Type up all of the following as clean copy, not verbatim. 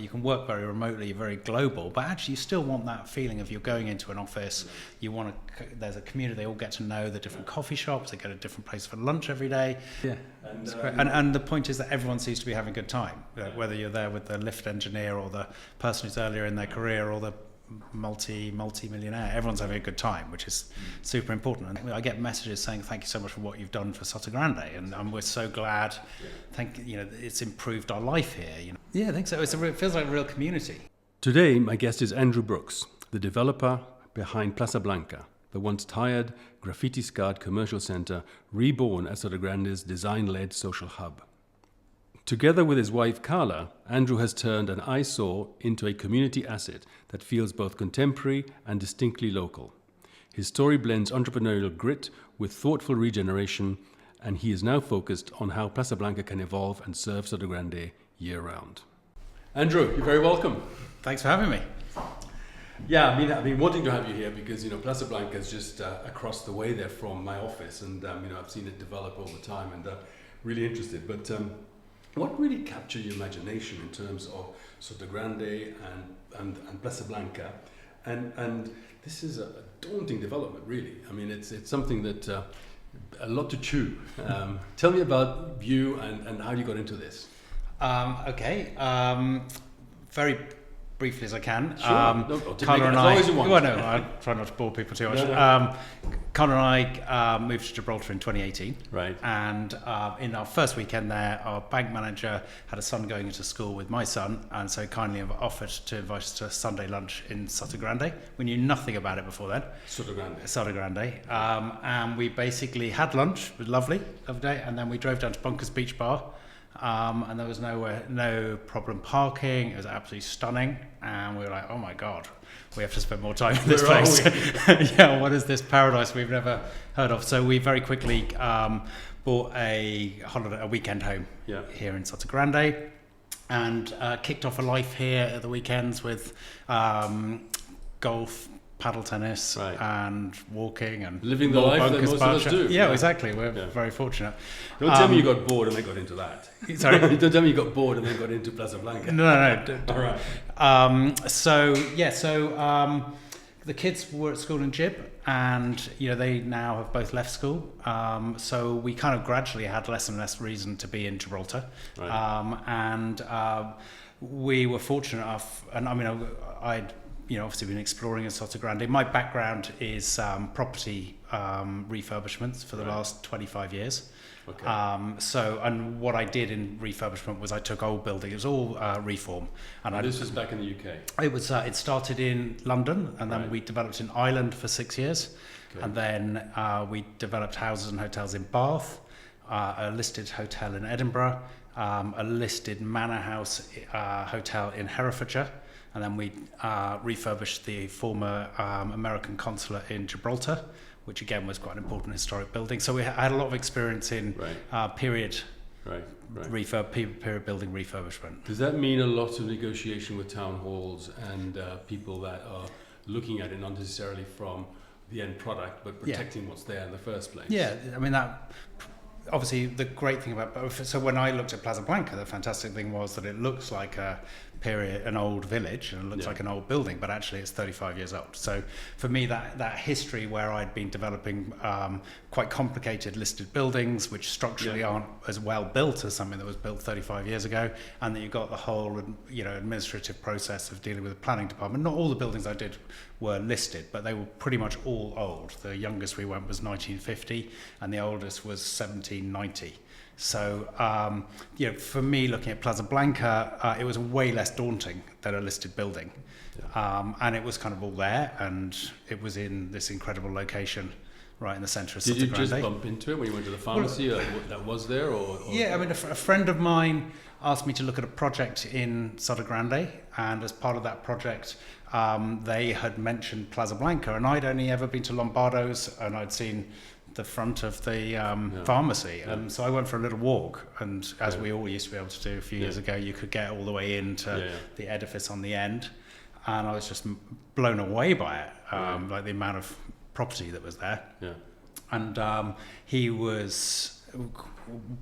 you can work very remotely, very global, but actually you still want that feeling of you're going into an office, you want to, there's a community, they all get to know the different coffee shops, they go to different places for lunch every day. Yeah. And the point is that everyone seems to be having a good time, whether you're there with the lift engineer or the person who's earlier in their career or the multi-millionaire. Everyone's having a good time, which is super important. And I get messages saying thank you so much for what you've done for Sotogrande, and we're so glad. It's improved our life here. Yeah, I think so. It feels like a real community. Today, my guest is Andrew Brooks, the developer behind Plaza Blanca, the once tired, graffiti-scarred commercial centre reborn as Sotogrande's design-led social hub. Together with his wife Carla, Andrew has turned an eyesore into a community asset that feels both contemporary and distinctly local. His story blends entrepreneurial grit with thoughtful regeneration, and he is now focused on how Plaza Blanca can evolve and serve Sotogrande year-round. Andrew, you're very welcome. Thanks for having me. Yeah, I've been wanting to have you here because Plaza Blanca is just across the way there from my office, and I've seen it develop over time, and really interested. But what really captured your imagination in terms of Sotogrande and Plaza Blanca? And this is a daunting development, really. I mean, it's something that a lot to chew. Tell me about you and how you got into this. Very briefly as I can. Sure. Carla and I try not to bore people too much. No. Carla and I moved to Gibraltar in 2018. Right. And in our first weekend there, our bank manager had a son going into school with my son, and so kindly offered to invite us to a Sunday lunch in Sotogrande. We knew nothing about it before then. Sotogrande. And we basically had lunch. It was lovely day. And then we drove down to Bunker's Beach Bar. And there was no problem parking. It was absolutely stunning, and we were like, "Oh my god, we have to spend more time in this place." Yeah, what is this paradise we've never heard of? So we very quickly bought a weekend home here in Sotogrande, and kicked off a life here at the weekends with golf, paddle tennis, and walking, and living the life that most of us do. Yeah, exactly. We're very fortunate. Don't tell me you got bored and then got into that. Sorry? Don't tell me you got bored and then got into Plaza Blanca. No. All right. So the kids were at school in Gib, and they now have both left school. So we kind of gradually had less and less reason to be in Gibraltar. Right. We were fortunate enough, and I mean, I'd obviously been exploring in Sotogrande. My background is property refurbishments for the last 25 years. Okay. And what I did in refurbishment was I took old buildings, it was all reform. And this was back in the UK? It started in London, and then we developed in Ireland for 6 years. Okay. And then we developed houses and hotels in Bath, a listed hotel in Edinburgh, a listed manor house hotel in Herefordshire. And then we refurbished the former American consulate in Gibraltar, which again was quite an important historic building. So we had a lot of experience in period building refurbishment. Does that mean a lot of negotiation with town halls and people that are looking at it not necessarily from the end product, but protecting what's there in the first place? Yeah, I mean that. Obviously, the great thing so when I looked at Plaza Blanca, the fantastic thing was that it looks like an old village, and it looks like an old building, but actually it's 35 years old. So for me, that history where I'd been developing quite complicated listed buildings, which structurally aren't as well built as something that was built 35 years ago, and that you've got the whole administrative process of dealing with the planning department. Not all the buildings I did were listed, but they were pretty much all old. The youngest we went was 1950, and the oldest was 1790. So, for me, looking at Plaza Blanca, it was way less daunting than a listed building. And it was kind of all there, and it was in this incredible location right in the centre of Sotogrande. Did you just bump into it when you went to the pharmacy that was there? Or yeah, I mean, a friend of mine asked me to look at a project in Sotogrande, and as part of that project, they had mentioned Plaza Blanca, and I'd only ever been to Lombardo's, and I'd seen the front of the pharmacy, and so I went for a little walk, and as we all used to be able to do a few years ago, you could get all the way into the edifice on the end, and I was just blown away by it, like the amount of property that was there. And he was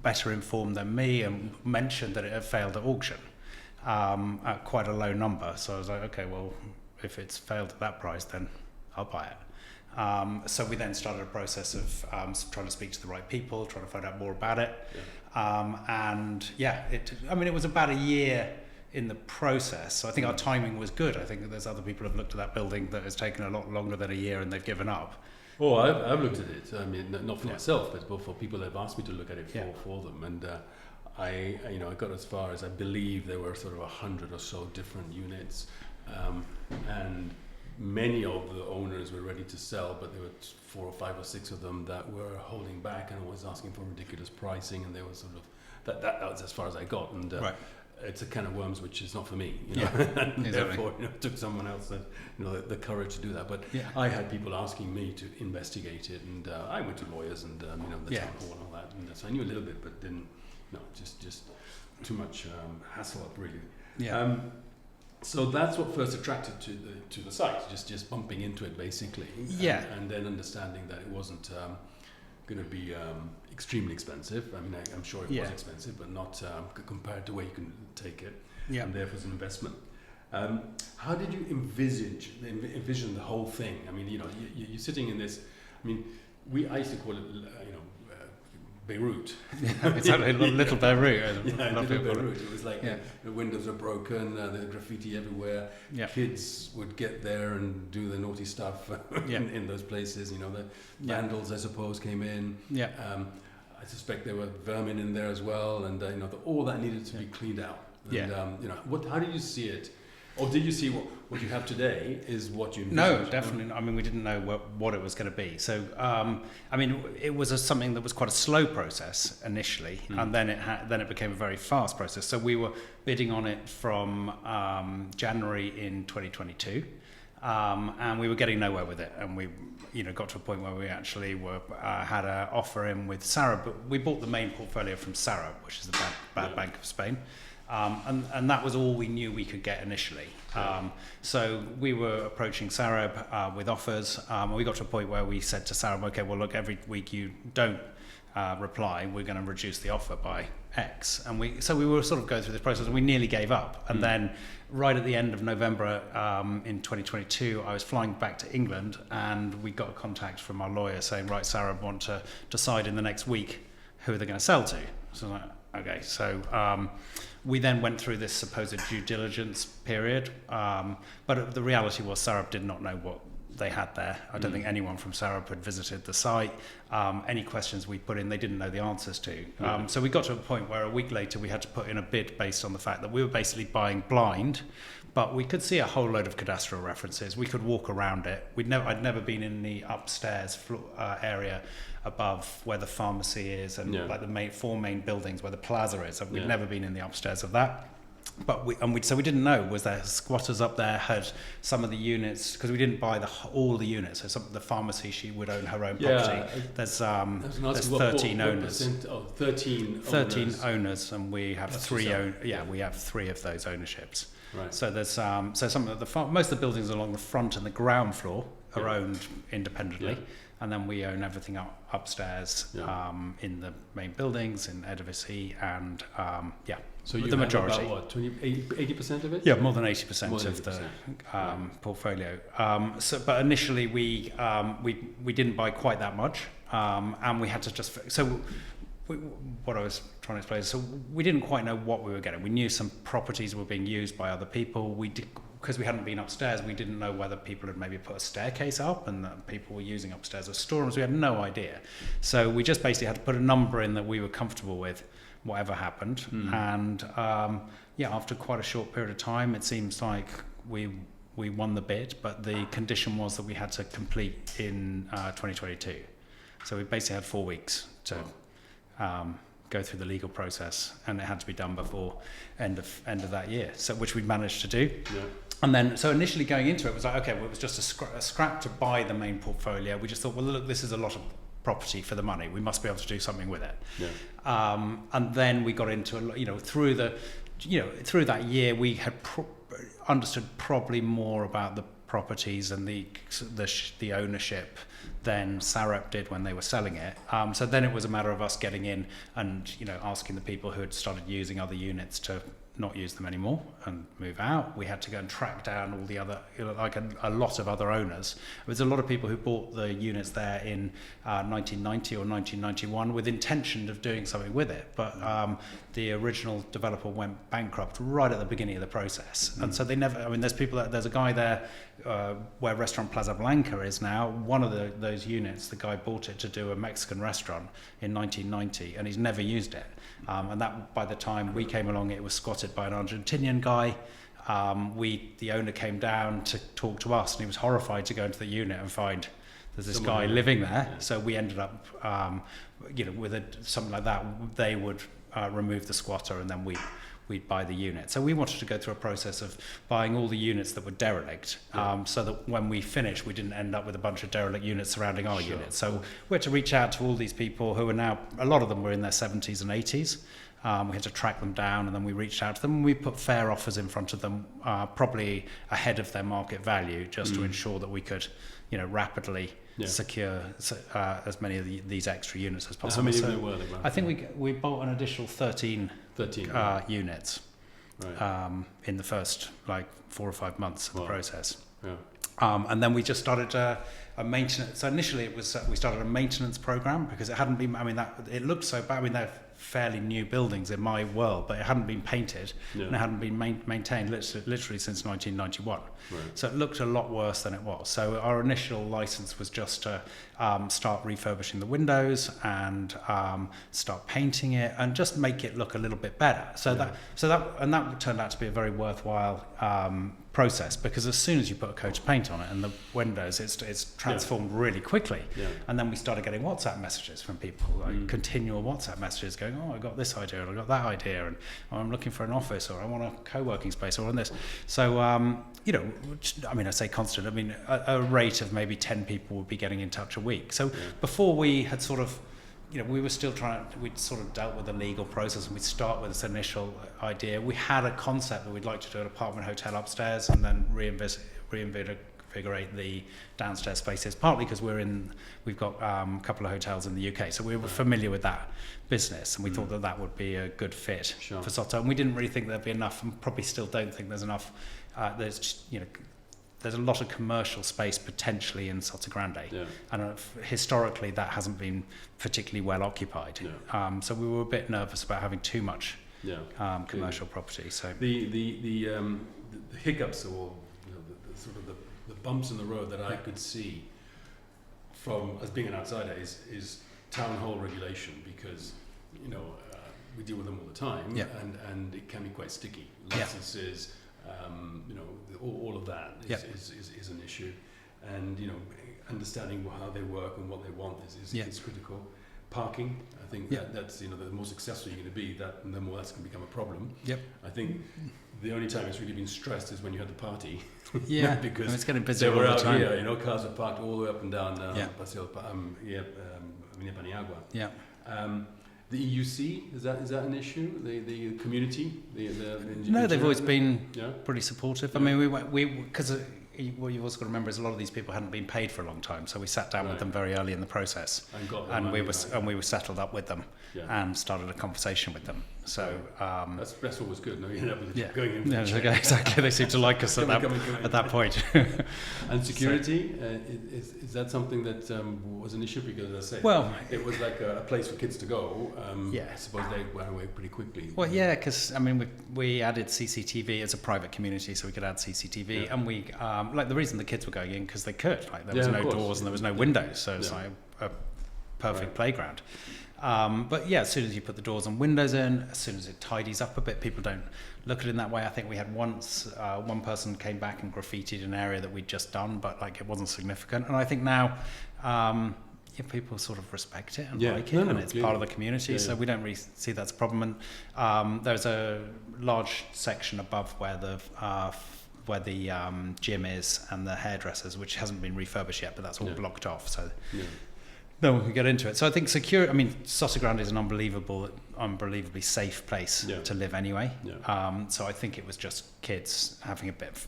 better informed than me and mentioned that it had failed at auction. at quite a low number. So I was like, okay, well, if it's failed at that price, then I'll buy it. So we then started a process of trying to speak to the right people, trying to find out more about it. It was about a year in the process. So I think our timing was good. I think that there's other people who have looked at that building that has taken a lot longer than a year and they've given up. Oh, I've looked at it. I mean, not for myself, but for people that have asked me to look at it for them. And I got as far as I believe there were sort of 100 or so different units, and many of the owners were ready to sell, but there were 4 or 5 or 6 of them that were holding back and was asking for ridiculous pricing, and they were sort of that was as far as I got. And right. It's a can of worms which is not for me, and exactly. Therefore, it took someone else that the courage to do that. But I had people asking me to investigate it, and I went to lawyers and the town hall and all that, and so I knew a little bit, but didn't. No, just too much hassle up really. Yeah. So that's what first attracted to the site, just bumping into it basically. Yeah. And then understanding that it wasn't going to be extremely expensive. I mean, I'm sure it was expensive, but not compared to where you can take it. Yeah. And therefore, it's an investment. How did you envision the whole thing? I mean, you're sitting in this. I mean, I used to call it, Beirut. It's a little Beirut. Little Beirut. It was like the windows are broken, the graffiti everywhere. Yeah. Kids would get there and do the naughty stuff in those places. The vandals, I suppose, came in. Yeah. I suspect there were vermin in there as well, and all that needed to be cleaned out. And, how did you see it? Or did you see what you have today is what you envisioned? No, definitely not. I mean, we didn't know what it was going to be. So, it was something that was quite a slow process initially, and then it became a very fast process. So we were bidding on it from January in 2022, and we were getting nowhere with it. And we, got to a point where we actually had an offer in with Sarab, but we bought the main portfolio from Sarab, which is the bad Bank of Spain. And that was all we knew we could get initially. So we were approaching Sarab with offers. We got to a point where we said to Sarab, okay, well, look, every week you don't reply, we're going to reduce the offer by X. And we were sort of going through this process, and we nearly gave up. And then right at the end of November in 2022, I was flying back to England, and we got a contact from our lawyer saying, right, Sarab want to decide in the next week who they're going to sell to. So I was like, okay, so... we then went through this supposed due diligence period, but the reality was Sarab did not know what they had there. I don't think anyone from Sarab had visited the site. Any questions we put in, they didn't know the answers to. So we got to a point where a week later we had to put in a bid based on the fact that we were basically buying blind, but we could see a whole load of cadastral references. We could walk around it. I'd never been in the upstairs area above where the pharmacy is and like the 4 main buildings where the plaza is. We'd never been in the upstairs of that. But we didn't know, was there squatters up there, had some of the units, because we didn't buy all the units. So the pharmacy, she would own her own property. There's 13 owners. 13 owners, and we have we have 3 of those ownerships. Right. So there's most of the buildings along the front and the ground floor are owned independently. Yeah. And then we own everything upstairs in the main buildings in Edivisi and So you the have majority. About what, 80% of it? Yeah, more than 80% of the portfolio. But initially we didn't buy quite that much, and we had to just what I was trying to explain is, so we didn't quite know what we were getting. We knew some properties were being used by other people. Because we hadn't been upstairs, we didn't know whether people had maybe put a staircase up and that people were using upstairs as storerooms. We had no idea. So we just basically had to put a number in that we were comfortable with, whatever happened. And after quite a short period of time, it seems like we won the bid, but the condition was that we had to complete in 2022. So we basically had 4 weeks to go through the legal process, and it had to be done before end of that year. So which we managed to do. Yeah. And then, so initially going into it was like, okay, well, it was just a scrap to buy the main portfolio. We just thought, well, look, this is a lot of property for the money. We must be able to do something with it. Yeah. And then we got into through that year, we had understood probably more about the properties and the ownership than Sarab did when they were selling it. So then it was a matter of us getting in and asking the people who had started using other units to not use them anymore and move out. We had to go and track down all the other, like a lot of other owners. There's a lot of people who bought the units there in 1990 or 1991 with intention of doing something with it, but the original developer went bankrupt right at the beginning of the process. And so they never, I mean, there's a guy there where restaurant Plaza Blanca is now. One of those units, the guy bought it to do a Mexican restaurant in 1990, and he's never used it. And that, by the time we came along, it was squatted by an Argentinian guy. The owner came down to talk to us, and he was horrified to go into the unit and find there's this guy living there. Yeah. So we ended up, with something like that, they would remove the squatter, and then we'd buy the unit. So we wanted to go through a process of buying all the units that were derelict, so that when we finished, we didn't end up with a bunch of derelict units surrounding our units. So we had to reach out to all these people who are now, a lot of them were in their 70s and 80s. We had to track them down, and then we reached out to them, and we put fair offers in front of them, probably ahead of their market value, just to ensure that we could, rapidly secure as many of these extra units as possible. How many there were there? I think we bought an additional 13 units in the first 4 or 5 months of the process. Yeah. And then we just started a maintenance. So initially it was we started a maintenance program because it hadn't been. I mean, it looked so bad. I mean, they're fairly new buildings in my world, but it hadn't been painted and it hadn't been maintained literally since 1991. Right. So it looked a lot worse than it was. So our initial license was just to start refurbishing the windows and start painting it and just make it look a little bit better. That turned out to be a very worthwhile process, because as soon as you put a coat of paint on it and the windows, it's transformed really quickly. And then we started getting WhatsApp messages from people, continual WhatsApp messages going, I got this idea, or I got that idea, and I'm looking for an office, or I want a co-working space, or on this. So I say constant, a rate of maybe 10 people would be getting in touch a week. So before we had sort of, we were still we'd sort of dealt with the legal process, and we'd start with this initial idea. We had a concept that we'd like to do an apartment hotel upstairs and then reinvigorate the downstairs spaces, partly because we've got a couple of hotels in the UK, so we were familiar with that business, and we thought that would be a good fit for Soto, and we didn't really think there'd be enough, and probably still don't think there's enough. There's a lot of commercial space potentially in Sotogrande, and historically that hasn't been particularly well occupied. So we were a bit nervous about having too much commercial property. So the hiccups, or the bumps in the road that I could see from as being an outsider is town hall regulation, because we deal with them all the time, and it can be quite sticky. Licenses. All of that is an issue, and understanding how they work and what they want is critical. Parking, I think that's the more successful you're going to be, the more that's going to become a problem. I think the only time it's really been stressed is when you had the party. Because it's getting busy they were all out the time. Here, cars were parked all the way up and down Paseo Paniagua. The EUC, is that an issue? The community, no, they've always been pretty supportive. I mean, because what you've also got to remember is a lot of these people hadn't been paid for a long time, so we sat down with them very early in the process, and we were settled up with them and started a conversation with them. So that's always good. No, you know, going in. Exactly. They seem to like us at that point. And security, is that something that was an issue? Because as I say, it was like a place for kids to go. I suppose they went away pretty quickly. Well, because we added CCTV as a private community, so we could add CCTV, and we the reason the kids were going in because they could. There was no doors and there was no windows, so it's like a perfect playground. But as soon as you put the doors and windows in, as soon as it tidies up a bit, people don't look at it in that way. I think we had once one person came back and graffitied an area that we'd just done, but it wasn't significant. And I think now people sort of respect it and like it, and it's part of the community, so we don't really see that's a problem. And there's a large section above where the gym is and the hairdressers, which hasn't been refurbished yet, but that's all blocked off. So. No one can get into it. So I think Sotogrande is an unbelievably safe place to live anyway. So I think it was just kids having a bit of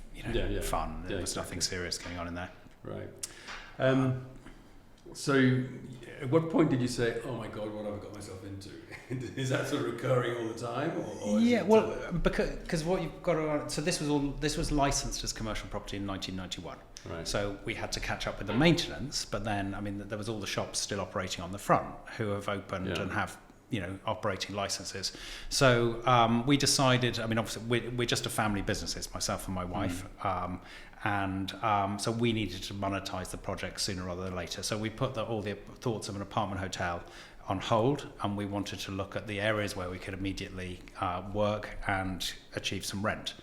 fun. There was nothing serious going on in there. Right. So, at what point did you say, "Oh my God, what have I got myself into"? Is that sort of recurring all the time? Or Yeah, well, because what you've got to, so this was licensed as commercial property in 1991. Right. So we had to catch up with the maintenance, but then, I mean, there was all the shops still operating on the front who have opened and have, operating licenses. So we decided, I mean, obviously we're just a family business, it's myself and my wife, so we needed to monetize the project sooner rather than later. So we put all the thoughts of an apartment hotel on hold, and we wanted to look at the areas where we could immediately work and achieve some rent.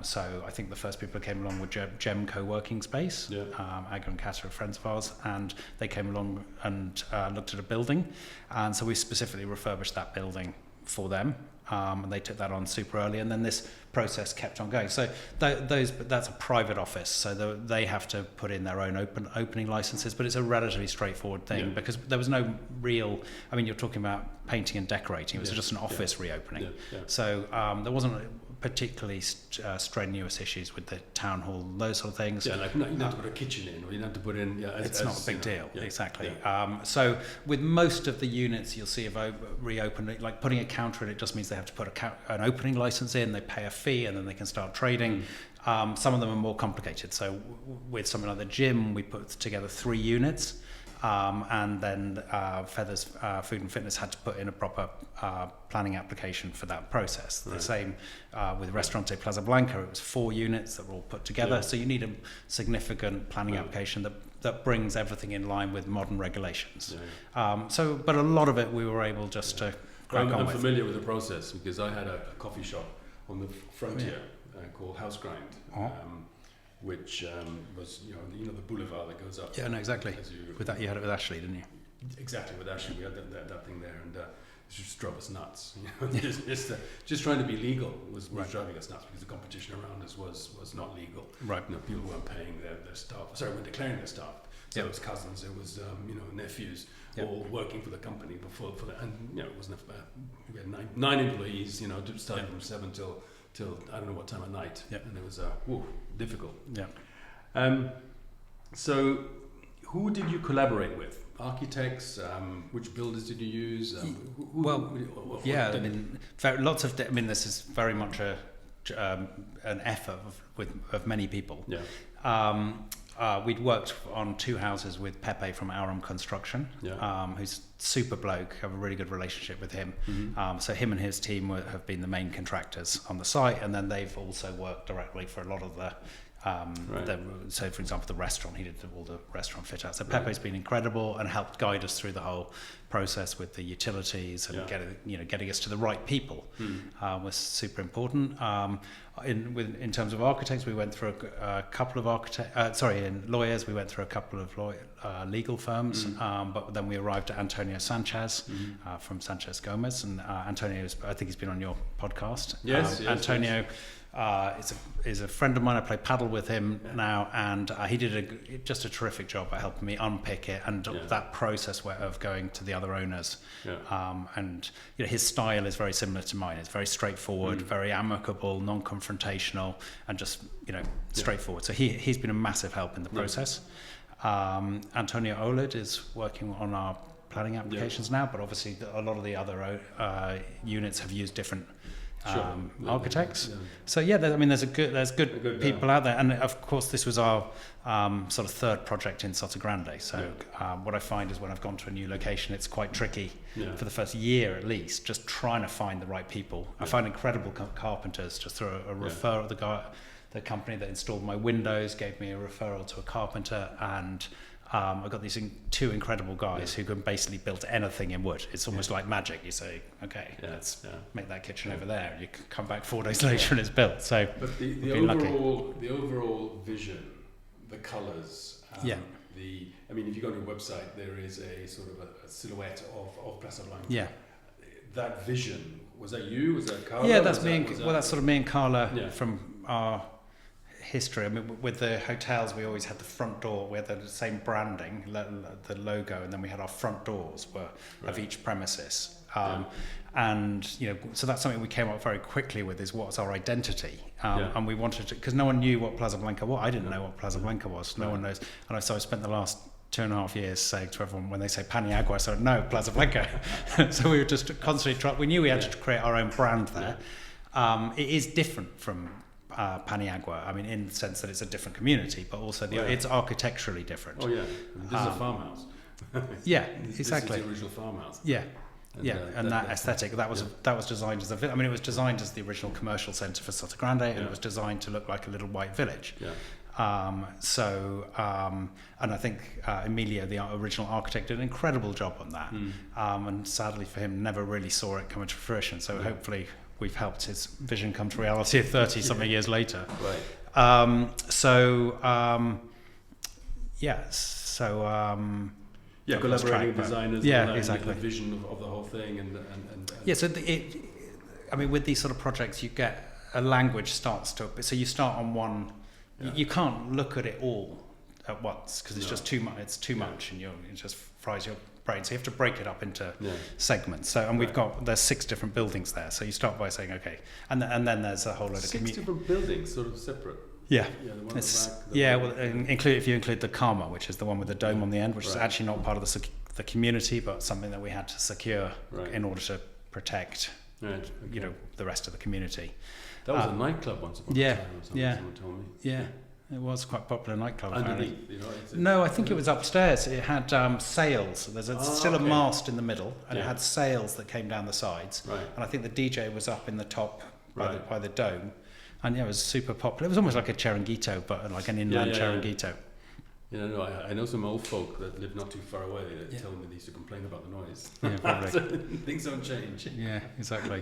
So I think the first people who came along were Gem Co-working Space, Aga and Kata are friends of ours, and they came along and looked at a building, and so we specifically refurbished that building for them. And they took that on super early, and then this process kept on going. So that's a private office, so they have to put in their own opening licenses, but it's a relatively straightforward thing because there was no real, I mean, you're talking about painting and decorating, it was just an office reopening. So there wasn't particularly strenuous issues with the town hall, those sort of things. Yeah, like you didn't have to put a kitchen in, or you didn't have to put in... it's not a big deal, exactly. Yeah. So with most of the units you'll see of reopening, like putting a counter in, it just means they have to put an opening license in, they pay a fee, and then they can start trading. Some of them are more complicated. So with something like the gym, we put together 3 units. And then Feathers Food and Fitness had to put in a proper planning application for that process. The same with Restaurante Plaza Blanca, it was 4 units that were all put together. So you need a significant planning application that brings everything in line with modern regulations. But a lot of it we were able just to crack on I'm with. familiar with the process because I had a coffee shop on the frontier called House Grind. Which was, the boulevard that goes up. Yeah, no, exactly. With that, you had it with Ashley, didn't you? Exactly, with Ashley, we had that thing there, and it just drove us nuts. Just trying to be legal was driving us nuts because the competition around us was not legal. Right. People weren't paying their staff. Sorry, weren't declaring their staff. So it was cousins, it was nephews, all working for the company before for that, and it wasn't. We had nine employees. Starting from 7 till I don't know what time at night, and it was difficult. So who did you collaborate with? Architects? Which builders did you use? Lots of. This is very much an effort of many people. We'd worked on 2 houses with Pepe from Aurum Construction, who's super bloke, have a really good relationship with him. So him and his team have been the main contractors on the site, and then they've also worked directly for a lot of the so for example the restaurant, he did all the restaurant fit out. So Pepe's been incredible and helped guide us through the whole process with the utilities and getting us to the right people was super important. In terms of architects, we went through a couple of in lawyers we went through a couple of legal firms, but then we arrived at Antonio Sanchez from Sanchez Gomez, and Antonio I think he's been on your podcast. Antonio is a friend of mine. I play paddle with him now, and he did just a terrific job at helping me unpick it and that process of going to the other owners. And his style is very similar to mine. It's very straightforward, very amicable, non-confrontational, and just straightforward. So he's been a massive help in the process. Antonio Olid is working on our planning applications now, but obviously a lot of the other units have used different architects. So there's good people out there, and of course this was our sort of 3rd project in Sotogrande. So what I find is when I've gone to a new location, it's quite tricky for the first year at least, just trying to find the right people. I find incredible carpenters just through a referral. The company that installed my windows gave me a referral to a carpenter, and I've got these 2 incredible guys who can basically build anything in wood. It's almost like magic. You say, okay, let's make that kitchen over there. And you can come back 4 days later and it's built. So, but the overall vision, the colours. If you go on your website, there is a sort of a silhouette of Plaza Blanca. Yeah. That vision, was that you? Was that Carla? Yeah, that's me. That's sort of me and Carla from our history. I mean, with the hotels, we always had the front door. We had the same branding, the logo, and then we had our front doors of each premises. And so that's something we came up very quickly with, is what's our identity. And we wanted to, because no one knew what Plaza Blanca was. I didn't know what Plaza Blanca was. No one knows. And so I spent the last 2.5 years saying to everyone when they say Paniagua, so no, Plaza Blanca. So we were just constantly we knew we had to create our own brand there. It is different from Paniagua, I mean, in the sense that it's a different community, but also it's architecturally different. Oh yeah, this is a farmhouse. Yeah, exactly. This is the original farmhouse. Yeah. And that aesthetic, that was designed as it was designed as the original commercial centre for Sotogrande, and it was designed to look like a little white village. Yeah. And I think Emilio, the original architect, did an incredible job on that. And sadly for him, never really saw it come into fruition. So hopefully we've helped his vision come to reality 30 something years later. Right. Collaborating with designers, exactly. The vision of the whole thing, and so with these sort of projects, you get a language starts to. So you start on one. Yeah. You can't look at it all at once because it's just too much. It's too much, and it just fries your brain. So you have to break it up into segments. So there's 6 different buildings there. So you start by saying okay, and then there's a whole load of 6 different buildings, sort of separate. Yeah. The one at the back, if you include the Karma, which is the one with the dome on the end, which is actually not part of the community, but something that we had to secure in order to protect, the rest of the community. That was a nightclub once upon a time, or something, someone told me. Yeah. It was quite a popular nightclub. Underneath, No, I think it was upstairs. It had sails. There's still a mast in the middle, and it had sails that came down the sides. Right. And I think the DJ was up in the top by the dome. And it was super popular. It was almost like a Chiringuito, but like an inland Chiringuito. I know some old folk that live not too far away that tell me they used to complain about the noise. Yeah, probably. So things don't change. Yeah, exactly.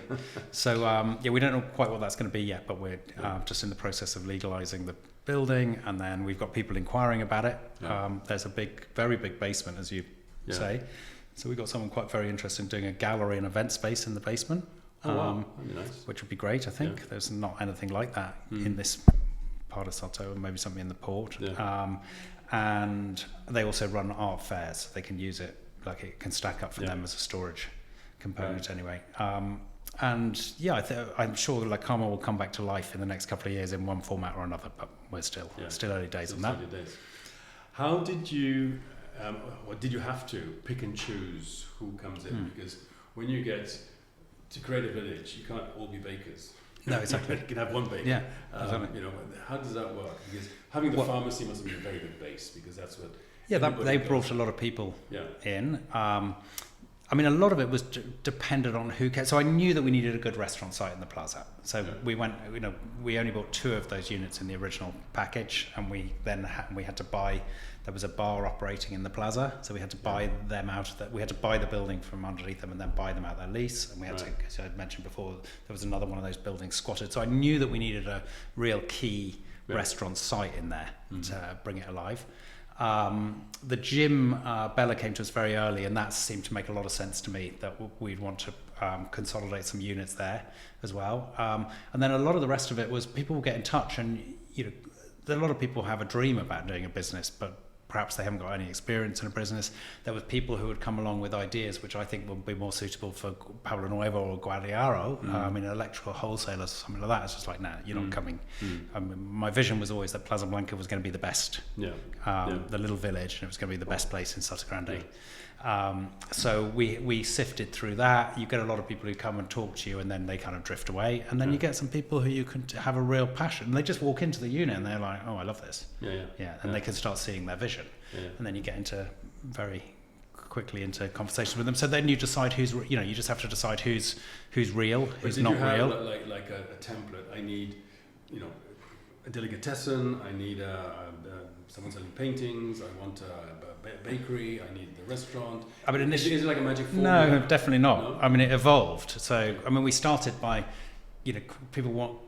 So, we don't know quite what that's going to be yet, but we're just in the process of legalising the building, and then we've got people inquiring about it. Yeah. There's a very big basement, as you say. So we've got someone very interested in doing a gallery and event space in the basement. That'd be nice. Which would be great, I think. Yeah. There's not anything like that in this part of Soto, and maybe something in the port. Yeah. And they also run art fairs. So they can use it, like it can stack up for them as a storage component anyway. I'm sure like Karma will come back to life in the next couple of years in one format or another, but we're still early days on that. How did you, or did you have to pick and choose who comes in? Because when you get to create a village, you can't all be bakers. No, exactly. You can have one baker. Yeah, exactly. How does that work? Because having the pharmacy must be a very good base, because that's what. Yeah, they brought a lot of people in. I mean, a lot of it was dependent on who came. So I knew that we needed a good restaurant site in the plaza. So we went, we only bought 2 of those units in the original package, and we had to buy. There was a bar operating in the plaza, so we had to buy them out. We had to buy the building from underneath them and then buy them out their lease. And we had to, as I mentioned before, there was another one of those buildings squatted. So I knew that we needed a real key restaurant site in there to bring it alive. The gym, Bella came to us very early, and that seemed to make a lot of sense to me, that we'd want to consolidate some units there as well. And then a lot of the rest of it was people will get in touch, and a lot of people have a dream about doing a business, but perhaps they haven't got any experience in a business. There were people who would come along with ideas which I think would be more suitable for Pablo Nuevo or Guadiaro. I mean, electrical wholesalers or something like that. It's just like, nah, you're not coming. I mean, my vision was always that Plaza Blanca was going to be the best, the little village, and it was going to be the best place in Sotogrande. So we sifted through that. You get a lot of people who come and talk to you, and then they kind of drift away. And then you get some people who you can have a real passion. And they just walk into the unit and they're like, oh, I love this. And they can start seeing their vision. And then you get very quickly into conversations with them. So then you decide who's, you just have to decide who's real, who's not real. Like a template. I need, a delicatessen. I need someone selling paintings. I want a bakery. I need the restaurant. I mean, is it like a magic formula? No, definitely not. No? I mean, it evolved. So, I mean, we started by, people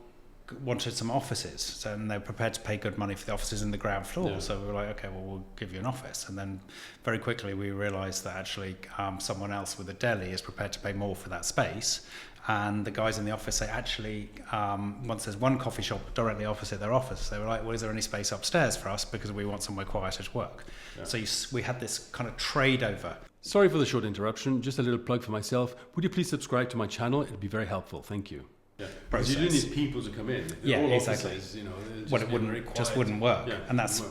wanted some offices, and they were prepared to pay good money for the offices in the ground floor. Yeah. So we were like, okay, well, we'll give you an office. And then very quickly we realised that actually someone else with a deli is prepared to pay more for that space. And the guys in the office say, actually, once there's one coffee shop directly opposite their office, they were like, well, is there any space upstairs for us? Because we want somewhere quieter to work. Yeah. So we had this kind of trade over. Sorry for the short interruption. Just a little plug for myself. Would you please subscribe to my channel? It would be very helpful. Thank you. Because process. you do need people to come in. Yeah, all exactly. Offices, it Well, it wouldn't work. Yeah, And that's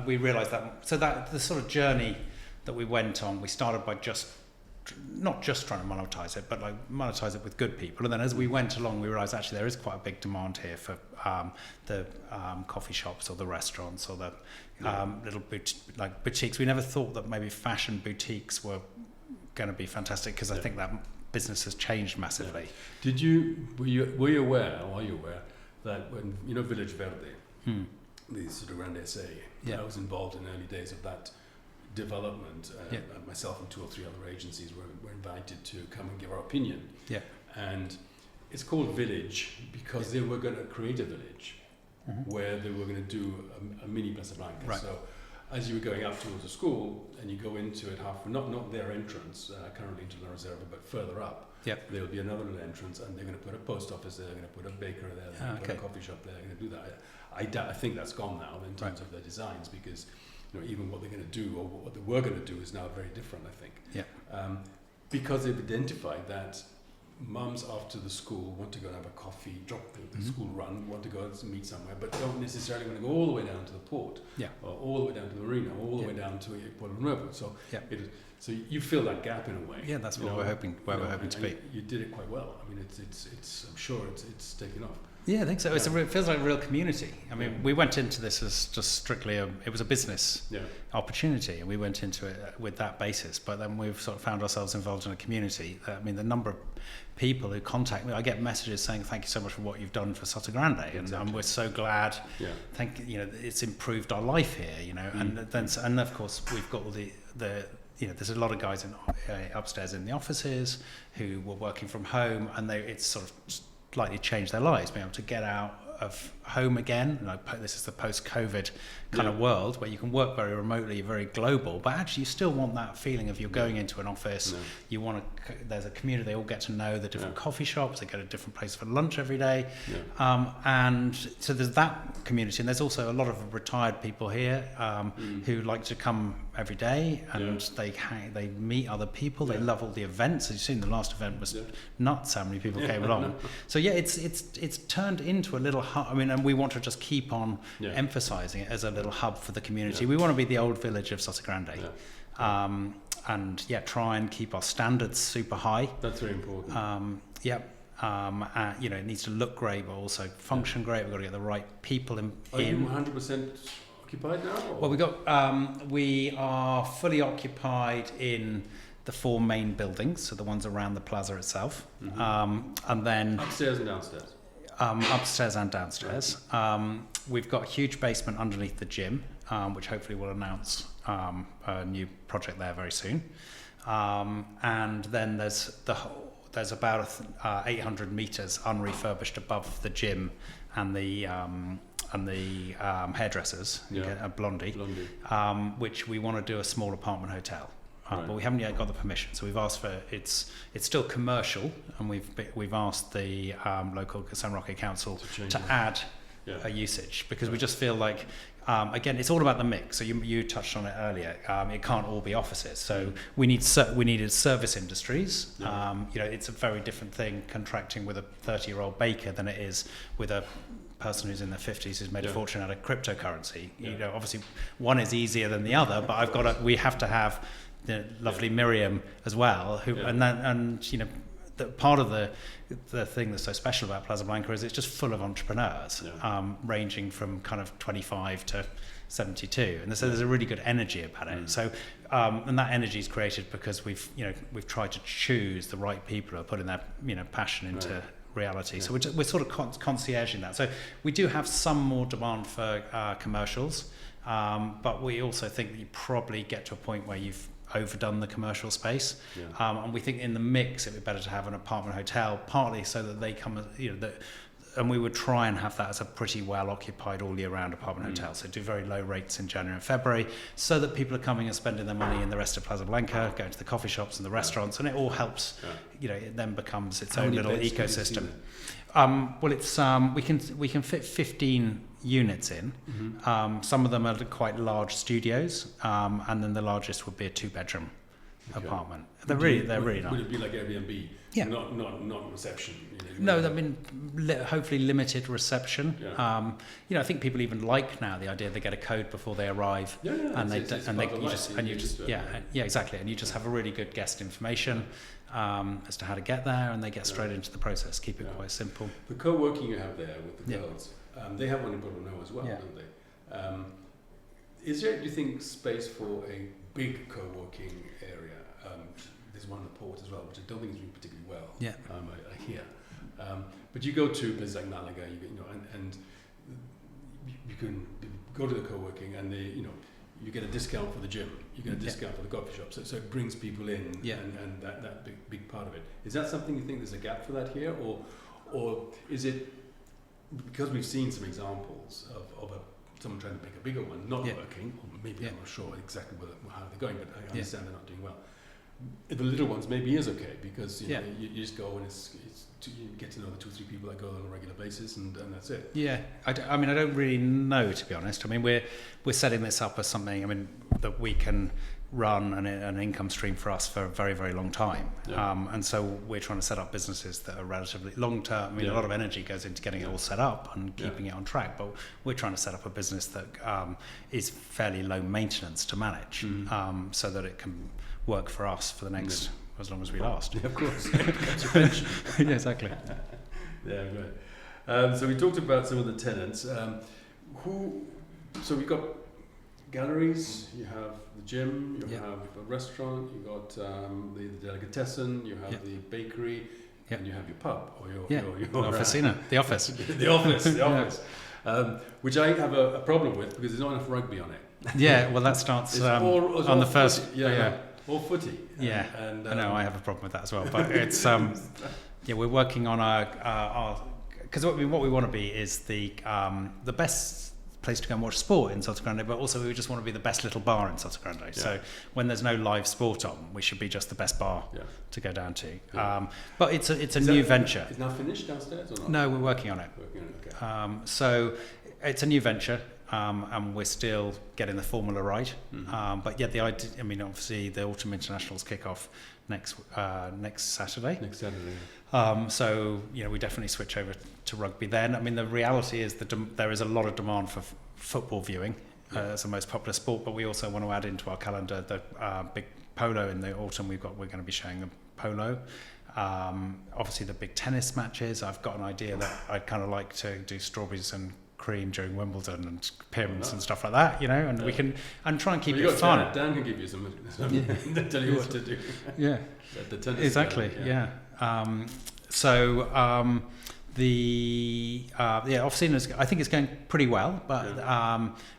we realised that. So that the sort of journey that we went on, we started by not just trying to monetize it, but like monetize it with good people. And then as we went along, we realised actually there is quite a big demand here for the coffee shops or the restaurants or the little boutiques. We never thought that maybe fashion boutiques were going to be fantastic because I think that business has changed massively. Yeah. Were you aware, or are you aware, that when, Village Verde, the Sotogrande SA, I was involved in the early days of that development, and myself and 2 or 3 other agencies were invited to come and give our opinion. Yeah. And it's called Village because they were going to create a village where they were going to do a mini Plaza Blanca. Right. So as you were going up towards the school and you go into it not their entrance, currently into La Reserva, but further up, there'll be another little entrance, and they're going to put a post office there, they're going to put a bakery there, they're going to put a coffee shop there, they're going to do that. I think that's gone now in terms of their designs, because even what they're going to do or what they were going to do is now very different, I think. Yeah. Because they've identified that mums after the school want to go and have a coffee, drop the school run, want to go and meet somewhere, but don't necessarily want to go all the way down to the port, or all the way down to the marina, or all the way down to Puerto Nuevo. So, so you fill that gap in a way. Yeah, that's what we're hoping. We're hoping to be. You did it quite well. I mean, it's. I'm sure it's taken off. Yeah, I think so. It feels like a real community. I mean, we went into this as just strictly it was a business opportunity, and we went into it with that basis. But then we've sort of found ourselves involved in a community. I mean, the number of people who contact me, I get messages saying, "Thank you so much for what you've done for Sotogrande," and we're so glad. Yeah. It's improved our life here. And of course we've got all the there's a lot of guys upstairs in the offices who were working from home, and it's sort of slightly changed their lives, being able to get out of home again. This is the post-COVID kind of world where you can work very remotely, very global, but actually you still want that feeling of you're going into an office. You want there's a community, they all get to know the different coffee shops, they go to different places for lunch every day. And so there's that community, and there's also a lot of retired people here who like to come every day, and they meet other people. They love all the events. As you've seen, the last event was nuts how many people came along. So it's turned into a little hub. I mean, and we want to just keep on emphasizing it as a little hub for the community. We want to be the old village of Sotogrande. And try and keep our standards super high. That's very important. It needs to look great, but also function great. We've got to get the right people in. Are you 100% occupied now? Or? Well, we are fully occupied in the 4 main buildings, so the ones around the plaza itself, and then upstairs and downstairs. Upstairs and downstairs. We've got a huge basement underneath the gym, which hopefully we'll announce a new project there very soon. And then there's about 800 meters unrefurbished above the gym and the hairdressers, Blondie, which we want to do a small apartment hotel. But we haven't yet got the permission, so we've asked for it's still commercial, and we've asked the local San Roque council to add a usage, because we just feel like again it's all about the mix. So you touched on it earlier. It can't all be offices, so we needed service industries. It's a very different thing contracting with a 30-year-old baker than it is with a person who's in their 50s who's made a fortune out of cryptocurrency. Obviously one is easier than the other, but we have to have the lovely Miriam as well, the part of the thing that's so special about Plaza Blanca is it's just full of entrepreneurs, ranging from kind of 25 to 72, and so there's a really good energy about it. So and that energy is created because we've tried to choose the right people who are putting their passion into reality. So we're sort of concierging that. So we do have some more demand for commercials, but we also think that you probably get to a point where you've overdone the commercial space, and we think in the mix it would be better to have an apartment hotel, partly so that they come, and we would try and have that as a pretty well occupied all year round apartment hotel. So do very low rates in January and February, so that people are coming and spending their money in the rest of Plaza Blanca, going to the coffee shops and the restaurants, and it all helps. It then becomes its own little ecosystem. We can fit 15 units in. Some of them are quite large studios, and then the largest would be a 2-bedroom apartment. They're really nice. Would it be like Airbnb? Yeah. Not reception. No, I mean, hopefully limited reception. Yeah. I think people even like now the idea they get a code before they arrive, and exactly, and you just have a really good guest information as to how to get there, and they get straight into the process. Keep it quite simple. The co-working you have there with the girls, they have one in Porto as well, don't they? Is there, do you think, space for a big co-working area? There's one in the port as well, which I don't think is doing particularly well. Yeah. I hear. But you go to places like Malaga, and you can go to the co-working, and you get a discount for the gym, you get a discount for the coffee shop, so it brings people in, and that big part of it. Is that something you think there's a gap for that here, or is it because we've seen some examples of someone trying to make a bigger one not working, or maybe I'm not sure exactly how they're going, but I understand they're not doing well. The little ones maybe is okay because you just go and you get to know the 2-3 people that go on a regular basis, and that's it. Yeah, I don't really know, to be honest. I mean, we're setting this up as something that we can run an income stream for us for a very, very long time. And so we're trying to set up businesses that are relatively long term. I mean, a lot of energy goes into getting it all set up and keeping it on track, but we're trying to set up a business that is fairly low maintenance to manage, so that it can work for us for the next as long as we last. Yeah, of course. That's your pension. Yeah, exactly. Yeah, right. So we talked about some of the tenants. So we've got galleries, you have the gym, you have a restaurant, you got the delicatessen, you have the bakery, and you have your pub or your officina, the office. the office. Which I have a problem with because there's not enough rugby on it. Yeah, well that starts on the first. All footy. And I know I have a problem with that as well, but it's we're working on our because what we want to be is the best place to go and watch sport in Sotogrande, but also we just want to be the best little bar in Sotogrande. Yeah. So when there's no live sport on, we should be just the best bar to go down to. Yeah. But it's a new venture. Is now finished downstairs or not? No, we're working on it. Okay. So it's a new venture. And we're still getting the formula right. But the idea, obviously the Autumn Internationals kick off next Saturday. So we definitely switch over to rugby then. I mean, the reality is that there is a lot of demand for football viewing as the most popular sport, but we also want to add into our calendar the big polo in the autumn. We're going to be showing the polo. Obviously the big tennis matches. I've got an idea that I'd kind of like to do strawberries and cream during Wimbledon and pyramids and stuff like that, and we can try and keep it fun. Dan can give you some tell you what to do. Yeah, the tennis exactly. So the officina, I think it's going pretty well, but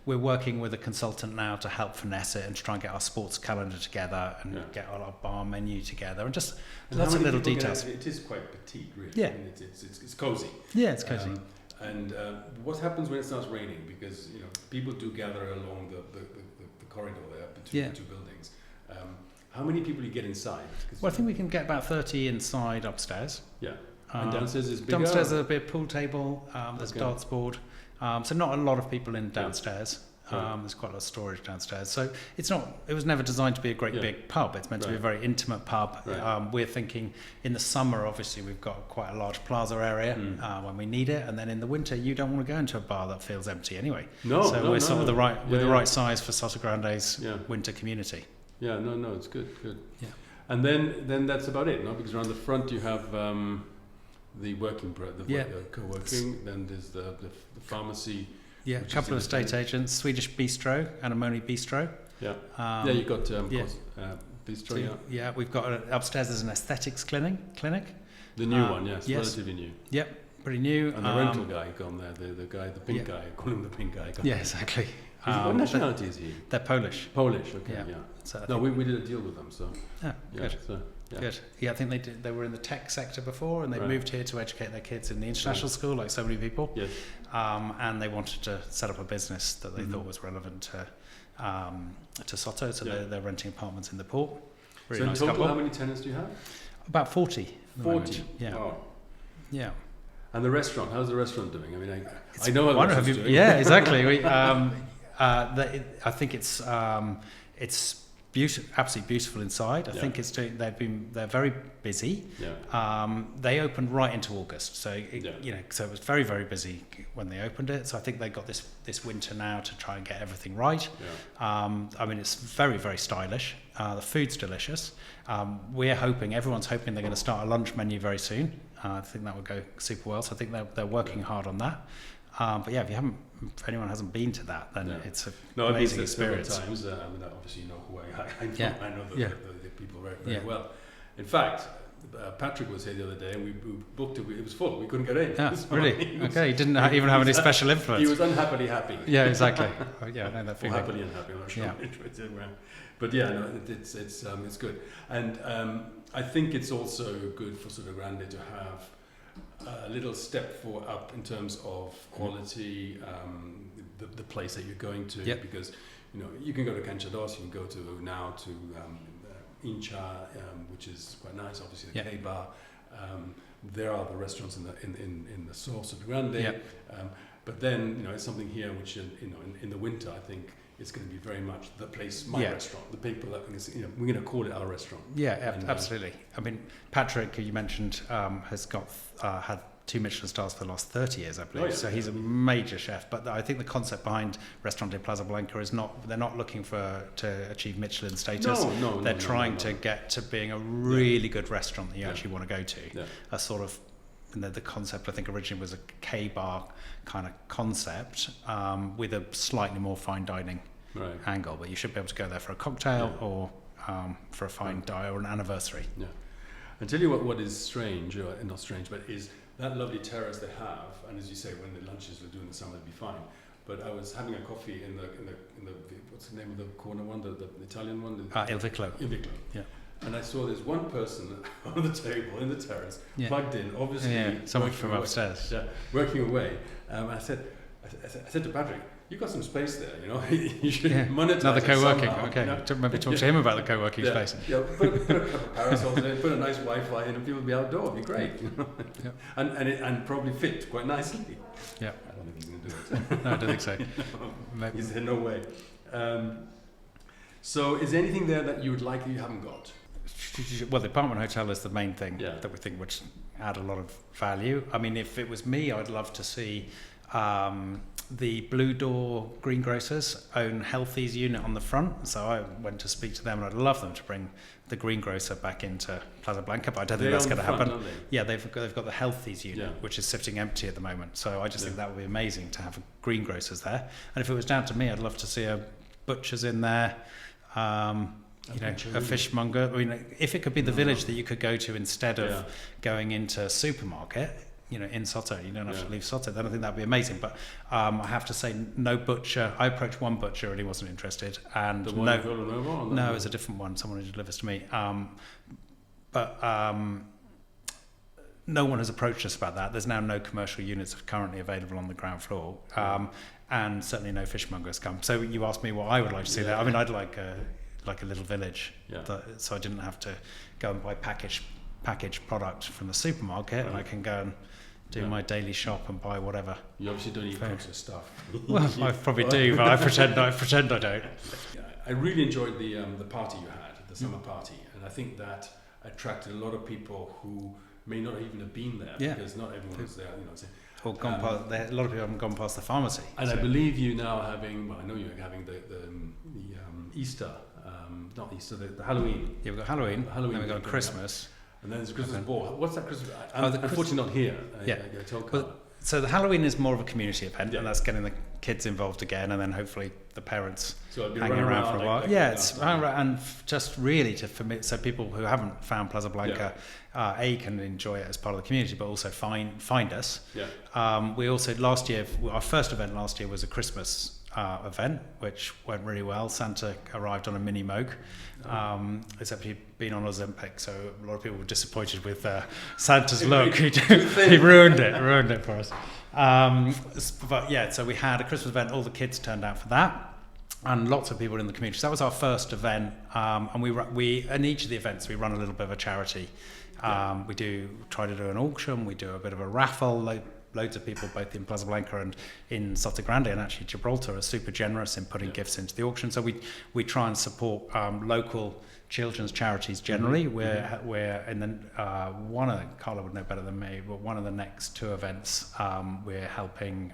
we're working with a consultant now to help finesse it and to try and get our sports calendar together and get our bar menu together and just lots of little details. It is quite petite, really. Yeah, it's cozy. Yeah, it's cozy. And what happens when it starts raining? Because people do gather along the corridor there between the two buildings. How many people you get inside? Well, I think we can get about 30 inside upstairs. Yeah. And downstairs is bigger? Downstairs there's a big pool table. There's a darts board. So not a lot of people in downstairs. There's quite a lot of storage downstairs. So it was never designed to be a great big pub. It's meant to be a very intimate pub. Right. We're thinking in the summer, obviously, we've got quite a large plaza area when we need it. And then in the winter, you don't want to go into a bar that feels empty anyway. We're sort of the right size for Sotogrande's winter community. Yeah, no, it's good. Yeah. And then that's about it, no? Because around the front you have the working, the co-working, then there's the pharmacy. Yeah, a couple of estate agents, Swedish Bistro and Amoni Bistro. Yeah, you got Bistro. Yeah, we've got upstairs. There's an aesthetics clinic. The new one, yes, relatively new. Yep, pretty new. And the rental guy gone there, the pink guy, call him the pink guy. Yeah, exactly. What nationality is he? They're Polish. Polish, okay, yeah. So we did a deal with them, so. Good. Good. Yeah, I think they did. They were in the tech sector before, and they moved here to educate their kids in the international school, like so many people. Yes. And they wanted to set up a business that they thought was relevant to Soto, so they're renting apartments in the port. Really so nice in total, couple. how many tenants do you have? About 40. 40. Yeah. Wow. Yeah. And the restaurant? How's the restaurant doing? I mean, I know how the restaurant's doing. Yeah, exactly. I think it's absolutely beautiful inside. I think they're very busy. They opened right into August, so so it was very, very busy when they opened it. So I think they got this winter now to try and get everything right. I mean, it's very, very stylish. The food's delicious. Everyone's hoping they're going to start a lunch menu very soon. I think that would go super well. So I think they're working hard on that. But yeah, if anyone hasn't been to that, then it's an amazing experience. Times. I mean, obviously, you know who I know the people very, very well. In fact, Patrick was here the other day, and we booked it. It was full. We couldn't get in. Yeah, really? He didn't even have any special influence. He was unhappily happy. Yeah, exactly. I know that feeling. Or happily unhappy. I'm not sure. But yeah, no, it's good, and I think it's also good for Sotogrande to have a little step up in terms of quality, the place that you're going to, because you can go to Contractors, you can go to Incha, which is quite nice. Obviously, the K-bar. There are the restaurants in the source of Grande, but then it's something here which in the winter I think it's going to be very much the place, restaurant, the people that we're going to call it our restaurant. Yeah, absolutely. I mean, Patrick, who you mentioned, has got had 2 Michelin stars for the last 30 years, I believe. So he's a major chef. But I think the concept behind Restaurant de Plaza Blanca is they're not looking to achieve Michelin status. They're trying to get to being a really good restaurant that you actually want to go to. A sort of, the concept I think originally was a K-bar kind of concept with a slightly more fine dining angle, but you should be able to go there for a cocktail or for a fine dine or an anniversary. Yeah. I'll tell you what is strange, or not strange, but is that lovely terrace they have, and as you say, when the lunches were doing the summer, it'd be fine. But I was having a coffee in the what's the name of the corner one, the Italian one? Il Vicolo. Il Vicolo. Yeah. And I saw there's one person on the table in the terrace, plugged in, obviously. Someone from upstairs. Yeah, working away. I said to Patrick, you've got some space there, you should monetize another co-working. Somehow, Okay, maybe talk to him about the co-working space. Yeah, put a couple of parasols in, put a nice Wi-Fi in, and people will be outdoor. It'd be great, and probably fit quite nicely. Yeah, I don't think he's going to do it. No, I don't think so. No. He said no way. So, is there anything there that you would like that you haven't got? Well, the apartment hotel is the main thing that we think would add a lot of value. I mean, if it was me, I'd love to see the Blue Door greengrocers own Healthy's unit on the front. So I went to speak to them, and I'd love them to bring the greengrocer back into Plaza Blanca, but I don't think that's going to happen. Yeah, they've got the Healthy's unit, which is sitting empty at the moment. So I just think that would be amazing to have greengrocers there. And if it was down to me, I'd love to see a butcher's in there. A fishmonger. I mean, if it could be the village that you could go to instead of going into a supermarket, in Soto, you don't have to leave Soto, then I think that'd be amazing. But I have to say, no butcher. I approached one butcher and he wasn't interested. And the one in Villanova? No, it's a different one, someone who delivers to me. But no one has approached us about that. There's now no commercial units currently available on the ground floor. And certainly no fishmonger has come. So you asked me what I would like to see there. I mean, I'd like a little village, so I didn't have to go and buy packaged product from the supermarket, and I can go and do my daily shop and buy whatever. You obviously don't eat processed stuff. Well, I probably do, but I pretend I don't. I really enjoyed the party you had, the summer party, and I think that attracted a lot of people who may not even have been there because not everyone was there. Or gone past, a lot of people haven't gone past the pharmacy. And I believe you now having. Well, I know you're having the Easter. Not Easter, the Halloween. Yeah, we've got Halloween. Then we've got Christmas. And then there's Christmas ball. What's that Christmas? Unfortunately not here. So the Halloween is more of a community event, and that's getting the kids involved again, and then hopefully the parents hanging around for a while. It's and just really so people who haven't found Plaza Blanca, can enjoy it as part of the community, but also find us. We also our first event last year was a Christmas event, which went really well. Santa arrived on a mini Moog, except he'd been on Ozempic, so a lot of people were disappointed with Santa's look. He ruined it for us. So we had a Christmas event. All the kids turned out for that, and lots of people in the community. So that was our first event, and we in each of the events we run a little bit of a charity. We try to do an auction. We do a bit of a raffle. loads of people both in Plaza Blanca and in Sotogrande, and actually Gibraltar are super generous in putting gifts into the auction. So we try and support local children's charities generally. We're in the one of Carla would know better than me, but one of the next two events we're helping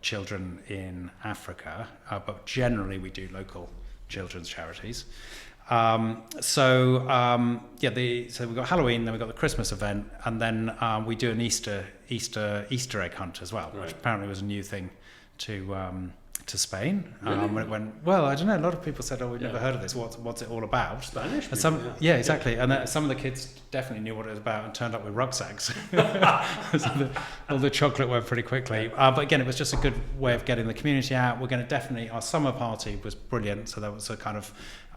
children in Africa, but generally we do local children's charities. So we've got Halloween, then we've got the Christmas event, and then we do an Easter egg hunt as well, which apparently was a new thing to Spain. Really? When it went, well, I don't know, a lot of people said, we've never heard of this, what's it all about? Spanish And people, exactly. And some of the kids definitely knew what it was about and turned up with rucksacks. So all the chocolate went pretty quickly. But again, it was just a good way of getting the community out. We're going to our summer party was brilliant, so that was a kind of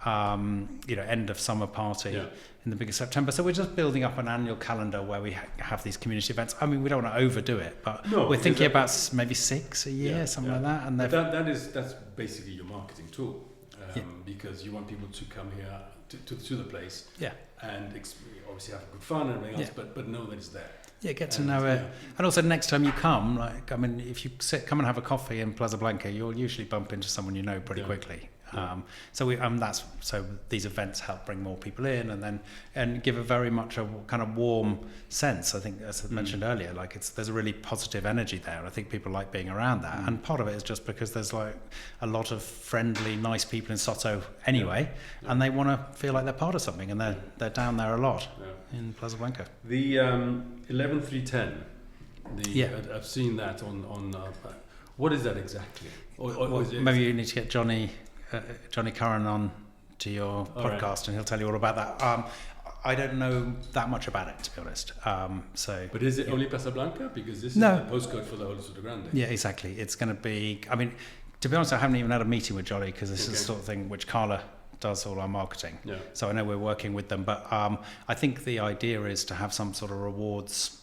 end of summer party in the beginning of September. So we're just building up an annual calendar where we have these community events. I mean, we don't want to overdo it, but we're thinking about maybe 6 a year, something like that. And that's basically your marketing tool, because you want people to come here to the place, and obviously have good fun and everything else, but know that it's there. Yeah, get to know it. And also next time you come, if you come and have a coffee in Plaza Blanca, you'll usually bump into someone you know pretty quickly. So these events help bring more people in and give a very much a kind of warm sense. I think, as I mentioned earlier, there's a really positive energy there. I think people like being around that, and part of it is just because there's a lot of friendly, nice people in Soto anyway, and they want to feel like they're part of something, and they're down there a lot in Plaza Blanca. The 11310. I've seen that on. What is that exactly? Or is it maybe you need to get Johnny Curran on to your podcast, and he'll tell you all about that. I don't know that much about it, to be honest. But is it only Plaza Blanca? Because this is the postcode for the whole of Sotogrande. Yeah, exactly. It's going to be. I mean, to be honest, I haven't even had a meeting with Johnny because this is the sort of thing which Carla does all our marketing. Yeah. So I know we're working with them, but I think the idea is to have some sort of rewards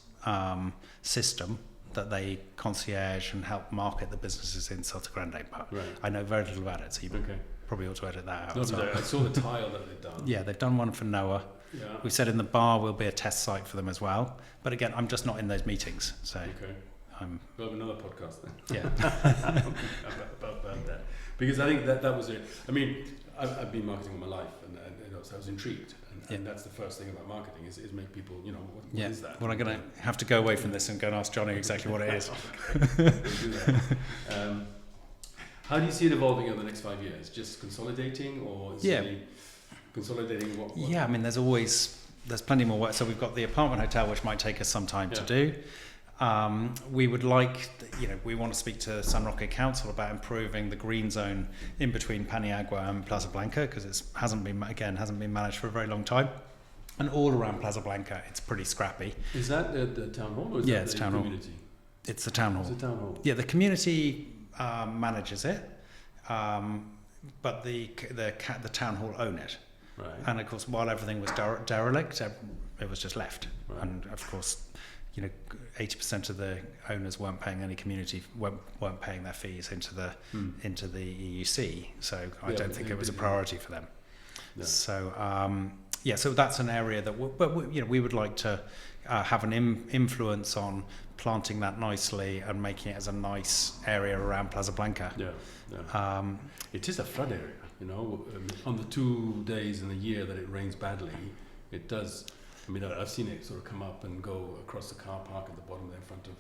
system that they concierge and help market the businesses in Sotogrande. But I know very little about it, so you probably ought to edit that out. I saw the tile that they've done. Yeah, they've done one for Noah. Yeah. We said in the bar will be a test site for them as well. But again, I'm just not in those meetings, so we'll have another podcast then. Yeah, about that, because I think that was it. I mean, I've been marketing all my life, and so I was intrigued. And that's the first thing about marketing is make people, what is that? Well, I'm going to have to go away from this and go and ask Johnny exactly what it is. We'll do that. How do you see it evolving over the next 5 years? Just consolidating, or is it consolidating what? Yeah, I mean, there's plenty more work. So we've got the apartment hotel, which might take us some time to do. We would like, we want to speak to San Roque Council about improving the green zone in between Paniagua and Plaza Blanca, because it hasn't been managed for a very long time. And all around Plaza Blanca, it's pretty scrappy. Is that the town hall, or is it's the town community? Hall. It's the town hall. It's the town hall. Yeah, the community manages it, but the town hall own it. Right. And of course, while everything was derelict, it was just left. Right. And of course, 80% of the owners weren't paying any weren't paying their fees into the EUC. So I don't think it was a priority for them. No. So so that's an area that we would like to have an influence on planting that nicely and making it as a nice area around Plaza Blanca. It is a flood area, on the 2 days in the year that it rains badly, it does. I mean, I've seen it sort of come up and go across the car park at the bottom there in front of...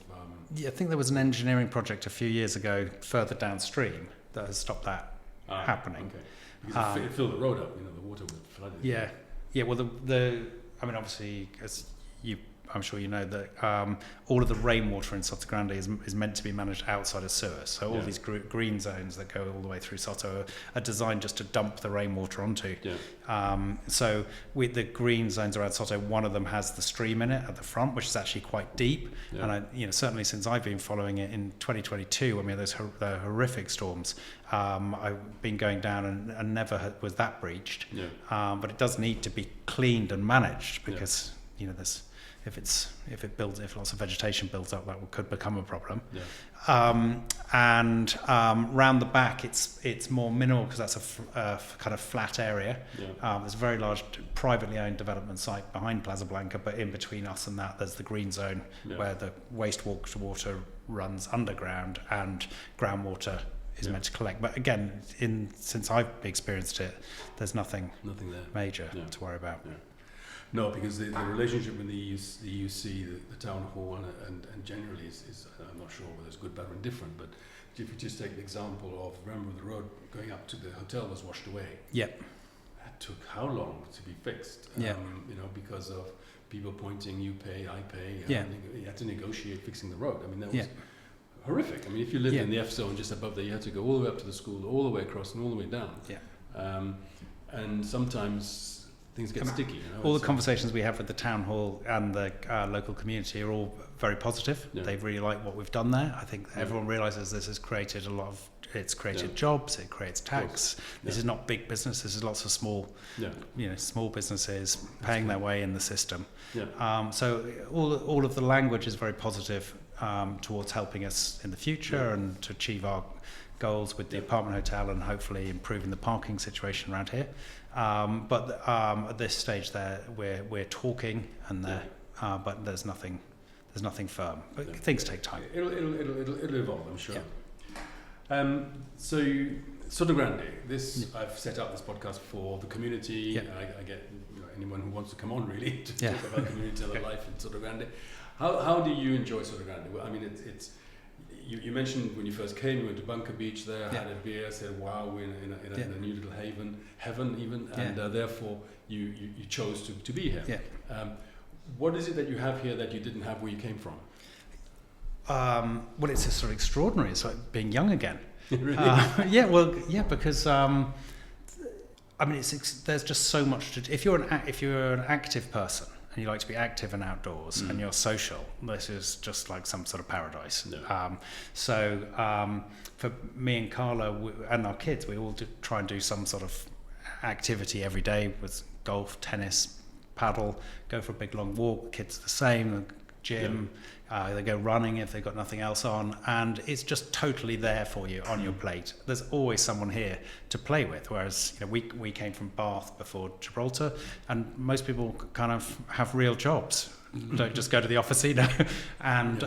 I think there was an engineering project a few years ago further downstream that has stopped that happening. Okay. Because it filled the road up, the water was flooded. Yeah. Well, I mean, obviously, as I'm sure you know that all of the rainwater in Sotogrande is meant to be managed outside of sewers. So all these green zones that go all the way through Soto are designed just to dump the rainwater onto. So with the green zones around Soto, one of them has the stream in it at the front, which is actually quite deep. And certainly since I've been following it in 2022, when we had those horrific storms, I've been going down and never was that breached. But it does need to be cleaned and managed because there's if lots of vegetation builds up, that could become a problem. Yeah. Round the back, it's more minimal because that's a kind of flat area. Yeah. There's a very large privately owned development site behind Plaza Blanca, but in between us and that, there's the green zone where the wastewater runs underground and groundwater is meant to collect. But again, since I've experienced it, there's nothing there major to worry about. Yeah. No, because the relationship with the EUC, the town hall, and generally is I'm not sure whether it's good, bad, or indifferent, but if you just take the example of, remember the road going up to the hotel was washed away. Yep. That took how long to be fixed? Because of people pointing, you pay, I pay. You had to negotiate fixing the road. I mean, that was horrific. I mean, if you lived in the F zone just above there, you had to go all the way up to the school, all the way across, and all the way down. Yeah. And sometimes things get sticky. All the conversations we have with the town hall and the local community are all very positive. Yeah. They really like what we've done there. I think everyone realises this has created jobs, it creates tax. This is not big business. This is lots of small businesses paying their way in the system. Yeah. So all of the language is very positive towards helping us in the future and to achieve our goals with the apartment hotel and hopefully improving the parking situation around here. But at this stage, we're talking, but there's nothing firm. But things take time. It'll evolve, I'm sure. Yeah. So Sotogrande, I've set up this podcast for the community. I get anyone who wants to come on really to talk about community and the life in Sotogrande. How do you enjoy Sotogrande? Well, I mean, it's. You mentioned when you first came, you went to Bunker Beach there, had a beer, said, wow, we're in a new little heaven even, and therefore you chose to be here. Yeah. What is it that you have here that you didn't have where you came from? Well, it's just sort of extraordinary. It's like being young again. Really? Because I mean, there's just so much to do. If you're an active person, and you like to be active and outdoors and you're social, this is just like some sort of paradise. No. For me and Carla and our kids, we all try and do some sort of activity every day with golf, tennis, paddle, go for a big long walk. Kids the same, gym, they go running if they've got nothing else on, and it's just totally there for you on your plate. There's always someone here to play with, whereas we came from Bath before Gibraltar, and most people kind of have real jobs, don't just go to the office either. And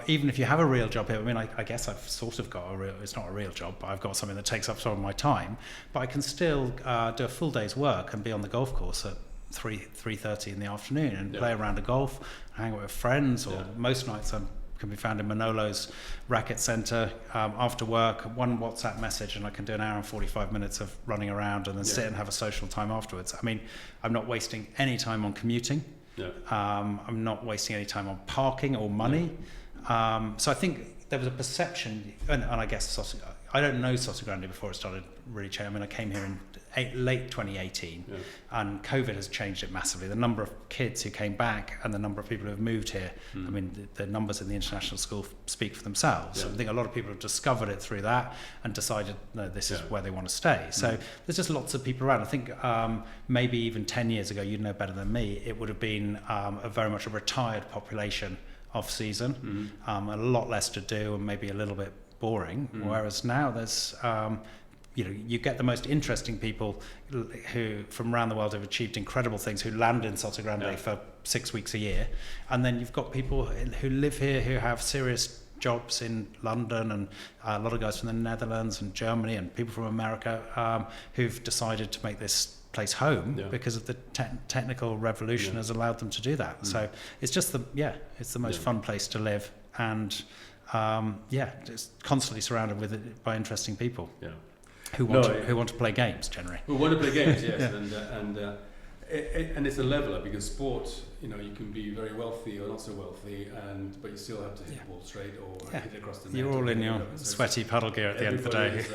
even if you have a real job here, I mean, I guess I've sort of got it's not a real job, but I've got something that takes up some of my time, but I can still do a full day's work and be on the golf course at 3:30 in the afternoon and play around a golf, hang out with friends, or most nights I can be found in Manolo's racket centre after work, one WhatsApp message and I can do an hour and 45 minutes of running around and then sit and have a social time afterwards. I mean, I'm not wasting any time on commuting. I'm not wasting any time on parking or money. So I think there was a perception, and I guess I don't know Sotogrande before it started really changing. I mean, I came here in late 2018, and COVID has changed it massively. The number of kids who came back and the number of people who have moved here, I mean, the numbers in the international school speak for themselves. So I think a lot of people have discovered it through that and decided, no, this is where they want to stay. So there's just lots of people around. I think maybe even 10 years ago, you'd know better than me, it would have been very much a retired population off season, a lot less to do and maybe a little bit boring, whereas now there's you get the most interesting people who from around the world have achieved incredible things who land in Sotogrande for 6 weeks a year, and then you've got people who live here who have serious jobs in London, and a lot of guys from the Netherlands and Germany and people from America who've decided to make this place home because of the technical revolution has allowed them to do that. So it's just it's the most fun place to live, and just constantly surrounded by interesting people who want to play games generally. Who want to play games, yes, and it's a leveler because sport, you can be very wealthy or not so wealthy, but you still have to hit the ball straight or hit it across the net. You're all in your sweaty paddle gear at the end of the day.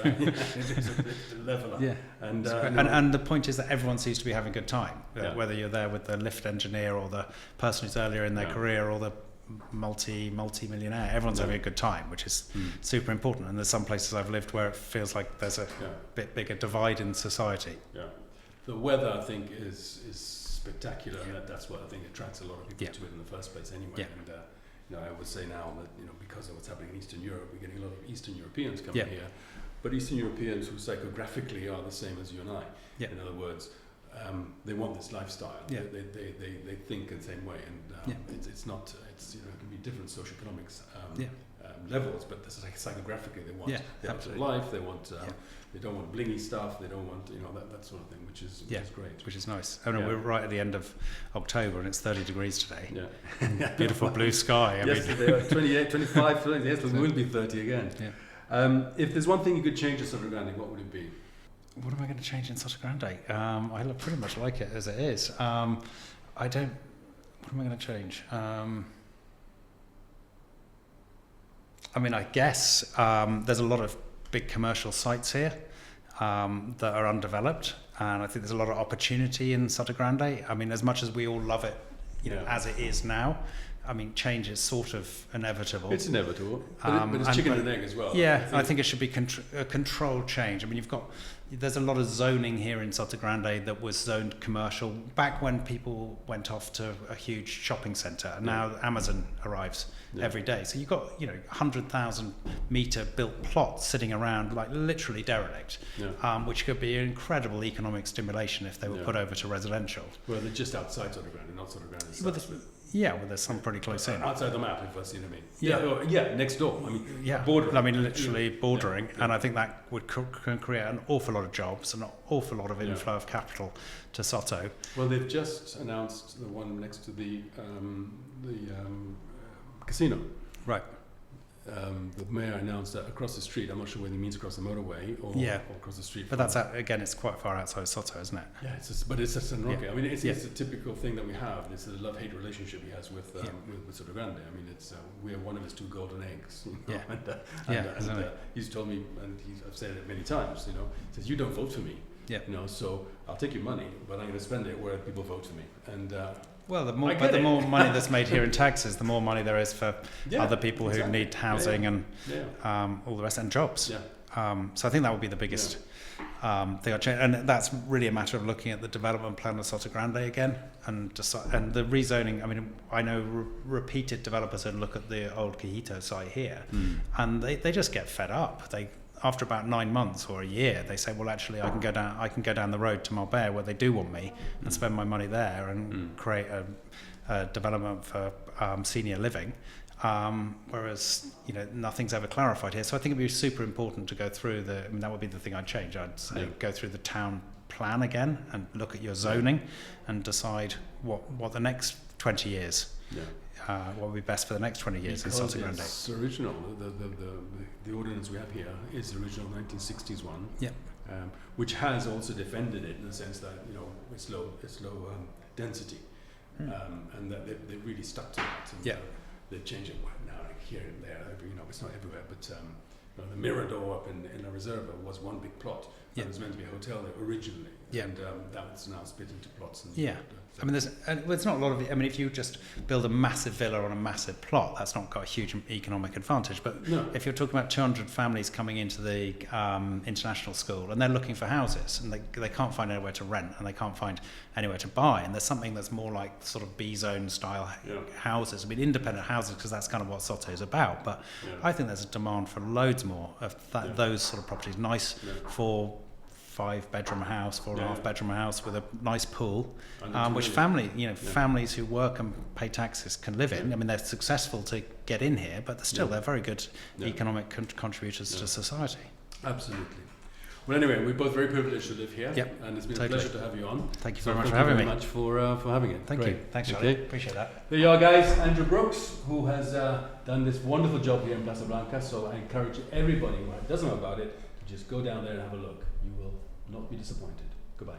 It's a leveler. And the point is that everyone seems to be having a good time, whether you're there with the lift engineer or the person who's earlier in their career or the multi-millionaire. Everyone's having a good time, which is super important. And there's some places I've lived where it feels like there's a bit bigger divide in society. The weather, I think, is spectacular, and that's what I think attracts a lot of people to it in the first place anyway. Yeah. And I would say now that because of what's happening in Eastern Europe, we're getting a lot of Eastern Europeans coming here, but Eastern Europeans who psychographically are the same as you and I. In other words, they want this lifestyle. They think in the same way, and it's not. It's it can be different socioeconomics levels, but this is like psychographically they want the outdoor life. They want. They don't want blingy stuff. They don't want that sort of thing, which is great. Which is nice. We're right at the end of October and it's 30 degrees today. Beautiful blue sky. Yesterday, 28, 25, 30. Yes, it will be 30 again. If there's one thing you could change at Sotogrande, what would it be? What am I going to change in Sotogrande? I pretty much like it as it is. I don't. What am I going to change? I guess there's a lot of big commercial sites here that are undeveloped, and I think there's a lot of opportunity in Sotogrande. As much as we all love it, as it is now, change is sort of inevitable. It's inevitable, but it's chicken and egg as well. I think it should be a controlled change. There's a lot of zoning here in Sotogrande that was zoned commercial back when people went off to a huge shopping centre. And now Amazon arrives every day. So you've got 100,000 metre built plots sitting around like literally derelict, which could be an incredible economic stimulation if they were put over to residential. Well, they're just outside Sotogrande, not Sotogrande. There's some pretty close in. Outside the map, if I see what I mean. Next door. Bordering. Literally bordering, and I think that would can create an awful lot of jobs, an awful lot of inflow of capital to Soto. Well, they've just announced the one next to the casino. Right. The mayor announced that across the street. I'm not sure whether he means across the motorway or across the street. But that's again, it's quite far outside Soto, isn't it? Yeah, but it's a San Roque. It's a typical thing that we have. It's a love-hate relationship he has with Sotogrande. We are one of his two golden eggs. And he's told me, and I've said it many times. He says, "You don't vote for me. So I'll take your money, but I'm going to spend it where people vote for me." And the more money that's made here in taxes, the more money there is for other people who need housing and all the rest, and jobs. So I think that would be the biggest thing I'd change, and that's really a matter of looking at the development plan of Sotogrande again and the rezoning. I know repeated developers who look at the old Cajito site here, and they just get fed up. After about 9 months or a year, they say, "Well, actually, I can go down the road to Marbella where they do want me and spend my money there and create a development for senior living." Whereas nothing's ever clarified here. So I think it'd be super important to go through that would be the thing I'd change. I'd say go through the town plan again and look at your zoning and decide what the next 20 years. What would be best for the next 20 years in Sotogrande? It's original. The ordinance we have here is the original 1960s one, which has also defended it in the sense that it's low density, and that they really stuck to that. And, they've changed it now, here and there. It's not everywhere, but the Mirador up in La Reserva was one big plot. It was meant to be a hotel there originally, and that's now split into plots. And there's not a lot of it. If you just build a massive villa on a massive plot, that's not got a huge economic advantage. But if you're talking about 200 families coming into the international school and they're looking for houses and they can't find anywhere to rent and they can't find anywhere to buy, and there's something that's more like sort of B-zone style houses, independent houses, because that's kind of what Soto is about. But I think there's a demand for loads more of those sort of properties. Nice 4-5-bedroom house, 4.5-bedroom house with a nice pool, which families who work and pay taxes can live in. They're successful to get in here, but they're very good economic contributors to society. Absolutely. Well, anyway, we're both very privileged to live here, and it's been a pleasure to have you on. Thank you very much for having me. Thank you very much for having it. Thank you. Thanks, Charlie. Appreciate that. There you are, guys. Andrew Brooks, who has done this wonderful job here in Plaza Blanca. So I encourage everybody who doesn't know about it to just go down there and have a look. You will not be disappointed. Goodbye.